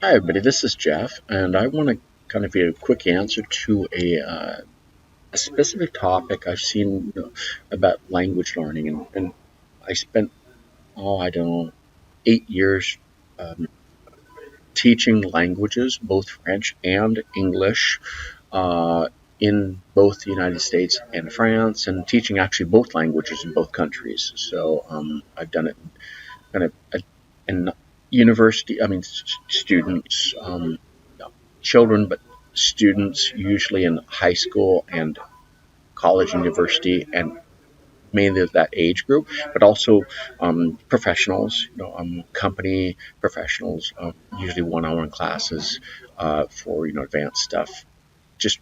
Hi, everybody. This is Jeff, and I want to kind of give a quick answer to a specific topic I've seen about language learning. And I spent, I don't know, 8 years um, teaching languages, both French and English, uh, in both the United States and France, and teaching actually both languages in both countries. So I've done it kind of in university, I mean, students, not children, but students usually in high school and college, university, and mainly that age group, but also professionals, company professionals, usually one-on-one classes for advanced stuff, just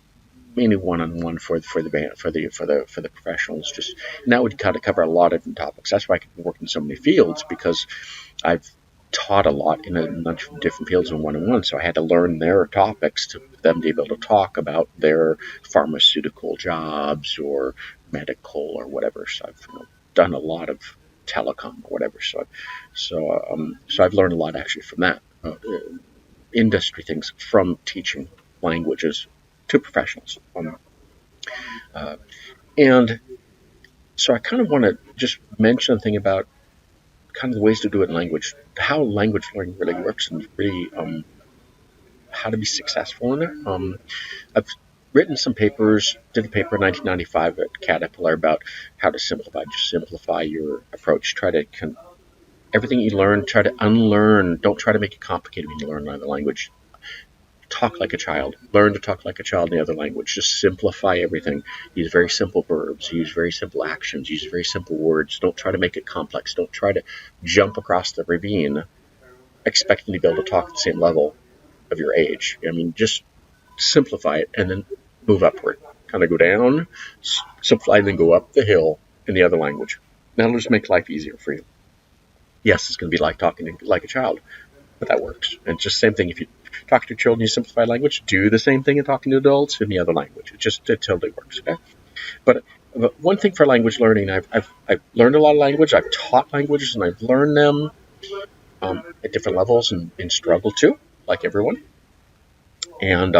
mainly one-on-one for the band for the professionals. Just and that would kind of cover a lot of different topics. That's why I can work in so many fields because I've taught a lot in a bunch of different fields in one-on-one, so I had to learn their topics to them to be able to talk about their pharmaceutical jobs or medical or whatever. So I've done a lot of telecom or whatever. So I've learned a lot actually from that industry things from teaching languages to professionals. Uh, and so I kind of want to just mention a thing about kind of the ways to do it in language, how language learning really works, and really how to be successful in it. I've written some papers, did a paper in 1995 at Caterpillar about how to simplify your approach. Try to everything you learn, try to unlearn. Don't try to make it complicated when you learn another language. Talk like a child. Learn to talk like a child in the other language. Just simplify everything. Use very simple verbs. Use very simple actions. Use very simple words. Don't try to make it complex. Don't try to jump across the ravine expecting to be able to talk at the same level of your age. I mean, just simplify it and then move upward. Kind of go down, simplify, and then go up the hill in the other language. That'll just make life easier for you. Yes, it's going to be like talking like a child, but that works. And it's just the same thing if you talk to children, you simplify language, do the same thing in talking to adults in the other language. It totally works. Okay, but one thing for language learning, I've learned a lot of language. I've taught languages and I've learned them at different levels and struggled too, like everyone. And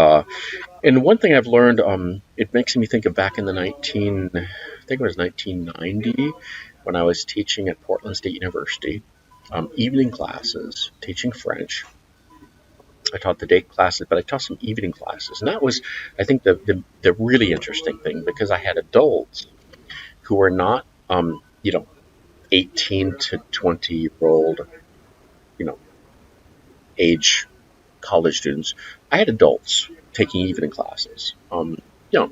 one thing I've learned, it makes me think of back in I think it was 1990, when I was teaching at Portland State University, evening classes, teaching French. I taught the day classes, but I taught some evening classes, and that was, I think, the really interesting thing because I had adults who were not, 18 to 20-year old, you know, age college students. I had adults taking evening classes. You know,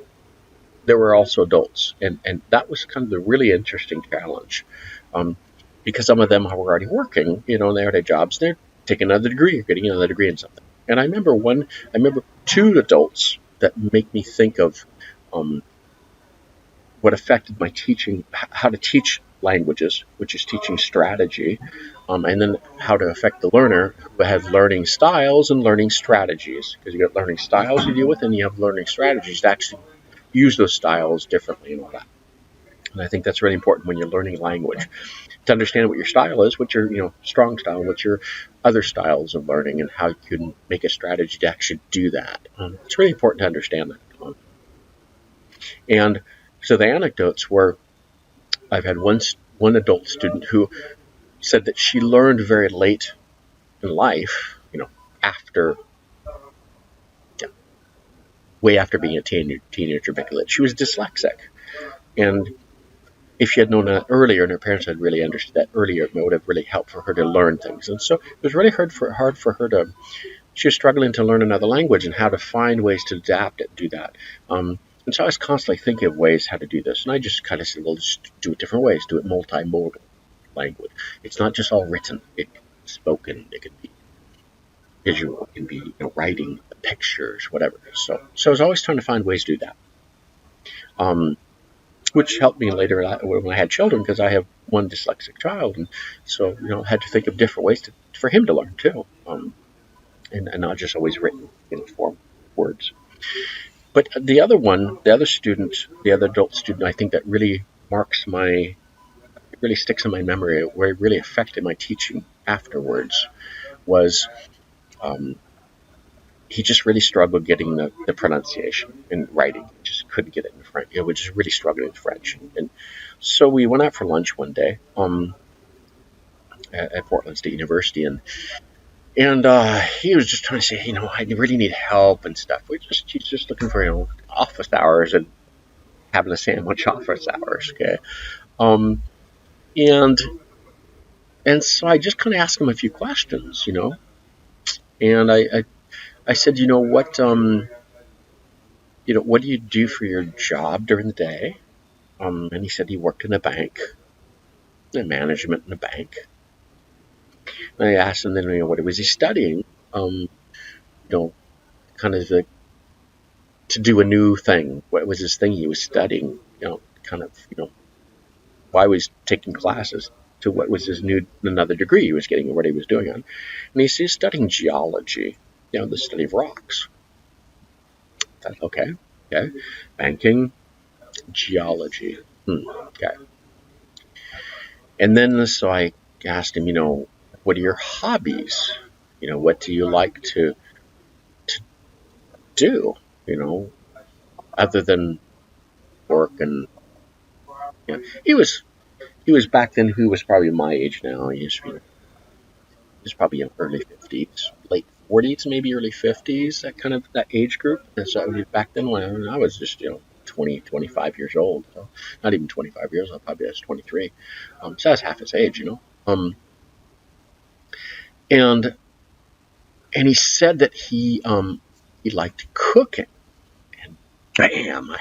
there were also adults, and that was kind of the really interesting challenge, um, because some of them were already working, and they already had jobs. They're taking another degree or getting another degree in something. And I remember two adults that make me think of um, what affected my teaching, how to teach languages, which is teaching strategy, and then how to affect the learner who have learning styles and learning strategies. Because you got learning styles you deal with, and you have learning strategies to actually use those styles differently and all that. And I think that's really important when you're learning language to understand what your style is, what your strong style, what your other styles of learning, and how you can make a strategy to actually do that. It's really important to understand that. And so the anecdotes were, I've had one adult student who said that she learned very late in life, after yeah, way after being a teenager, that she was dyslexic, and if she had known that earlier and her parents had really understood that earlier, it would have really helped for her to learn things. And so it was really hard for her to. She was struggling to learn another language and how to find ways to adapt it, do that. And so I was constantly thinking of ways how to do this. And I just kind of said, well, just do it different ways. Do it multimodal language. It's not just all written. It can be spoken. It can be visual. It can be writing, pictures, whatever. So I was always trying to find ways to do that. Um, which helped me later when I had children because I have one dyslexic child, and so I had to think of different ways for him to learn too, and not just always written in form words. But the other student, the other adult student, I think that really it really sticks in my memory, where it really affected my teaching afterwards was. he just really struggled getting the pronunciation in writing. He just couldn't get it in French. It was just really struggling with French. And so we went out for lunch one day at Portland State University, and he was just trying to say, I really need help and stuff. He's just looking for office hours and having a sandwich office hours. Okay, um, and and so I just kind of asked him a few questions, and I said, what do you do for your job during the day? And he said he worked in a bank, in management in a bank. And I asked him then, what was he studying? You know, kind of to do a new thing. What was this thing he was studying? Why was he taking classes? To what was his another degree he was getting, or what he was doing on? And he's studying geology, the study of rocks. I thought, okay, banking, geology. Okay. And then so I asked him, what are your hobbies? What do you like to do? Other than work and he was back then. Who was probably my age now. He was probably in early 50s, late 40s, maybe early 50s. That age group. And so back then when I was just 20, 25 years old. So not even 25 years. I probably was 23. So I was half his age. And he said that he liked cooking, and bam,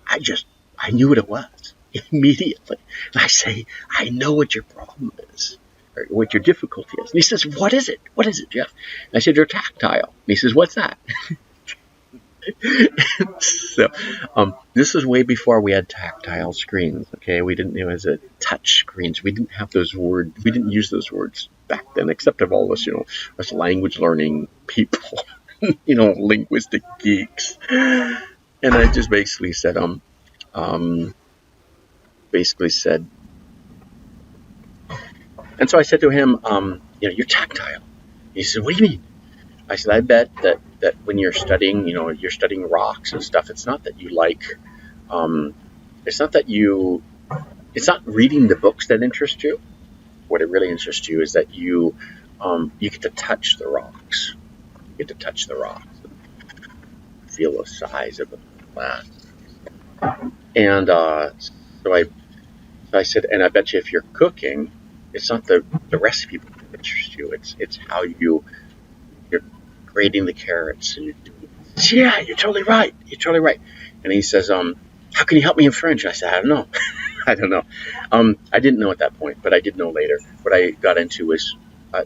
I knew what it was immediately. And I say, I know what your problem is, or what your difficulty is. And he says, what is it? What is it, Jeff? And I said, you're tactile. And he says, what's that? So this was way before we had tactile screens. Okay, we didn't. It was a touch screens. We didn't have those words. We didn't use those words back then, except of all us, us language learning people, linguistic geeks. And I just basically said, and so I said to him, you're tactile. He said, what do you mean? I said, I bet that when you're studying, you're studying rocks and stuff, it's not that you like, it's not reading the books that interest you. What it really interests you is that you get to touch the rocks. You get to touch the rocks and feel the size of them. And so I said, and I bet you if you're cooking, it's not the recipe book that interests you. It's how you're grating the carrots, and yeah, you're totally right. You're totally right. And he says, how can you help me in French? I said, I don't know. I don't know. I didn't know at that point, but I did know later. What I got into was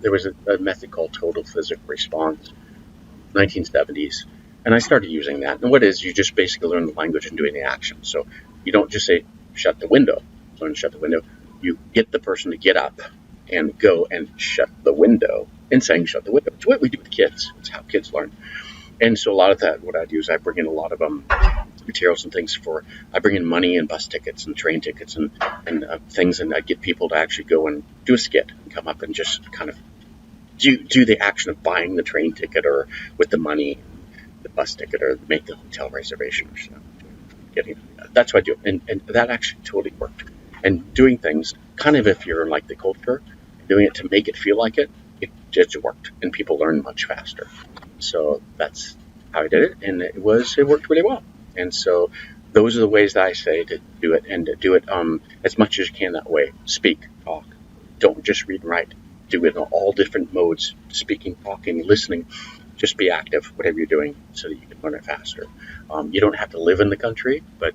there was a method called total physical response, 1970s, and I started using that. And what it is, you just basically learn the language and doing the action. So you don't just say shut the window. Learn to shut the window. You get the person to get up and go and shut the window, and saying shut the window. It's what we do with kids. It's how kids learn. And so a lot of that, what I do is I bring in a lot of materials and things I bring in money and bus tickets and train tickets and things, and I get people to actually go and do a skit and come up and just kind of do the action of buying the train ticket, or with the money, the bus ticket, or make the hotel reservation or something. That's what I do. And that actually totally worked. And doing things, kind of if you're in like the culture, doing it to make it feel like it just worked, and people learn much faster. So that's how I did it, and it worked really well. And so those are the ways that I say to do it, and to do it as much as you can that way. Speak, talk. Don't just read and write. Do it in all different modes: speaking, talking, listening. Just be active, whatever you're doing, so that you can learn it faster. You don't have to live in the country, but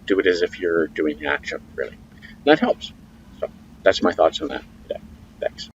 do it as if you're doing action, really. And that helps. So that's my thoughts on that. Yeah. Thanks.